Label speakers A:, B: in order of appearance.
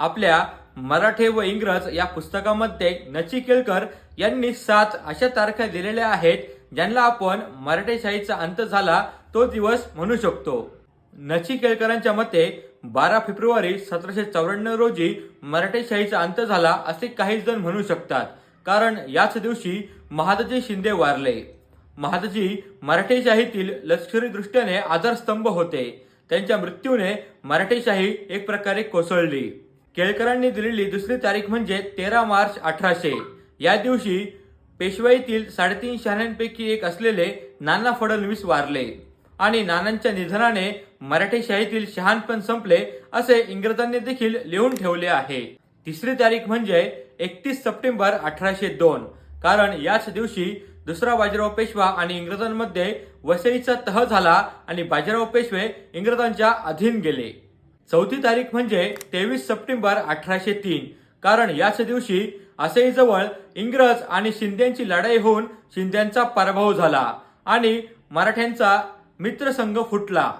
A: आपल्या मराठे व इंग्रज या पुस्तकामध्ये नची केळकर यांनी 7 अशा तारखा दिलेल्या आहेत ज्यांना आपण मराठेशाहीचा अंत झाला तो दिवस म्हणू शकतो। नची केळकरांच्या मते 12 फेब्रुवारी 1794 रोजी मराठेशाहीचा अंत झाला असे काही जण म्हणू शकतात, कारण याच दिवशी महादजी शिंदे वारले। महादजी मराठेशाहीतील लष्करी दृष्ट्याने आधारस्तंभ होते। त्यांच्या मृत्यूने मराठेशाही एक प्रकारे कोसळली। केळकरांनी दिलेली दुसरी तारीख म्हणजे 13 मार्च 1800। या दिवशी पेशवाईतील 3.5 शहाण्यांपैकी एक असलेले नाना फडणवीस वारले आणि नानांच्या निधनाने मराठेशाहीतील शहाणपण संपले असे इंग्रजांनी देखील लिहून ठेवले आहे। तिसरी तारीख म्हणजे 31 सप्टेंबर 1802, कारण याच दिवशी दुसरा बाजीराव पेशवा आणि इंग्रजांमध्ये वसईचा तह झाला आणि बाजीराव पेशवे इंग्रजांच्या अधीन गेले। चौथी तारीख म्हणजे 23 सप्टेंबर 1803, कारण याच दिवशी आसईजवळ इंग्रज आणि शिंद्यांची लढाई होऊन शिंद्यांचा पराभव झाला आणि मराठ्यांचा मित्रसंघ फुटला।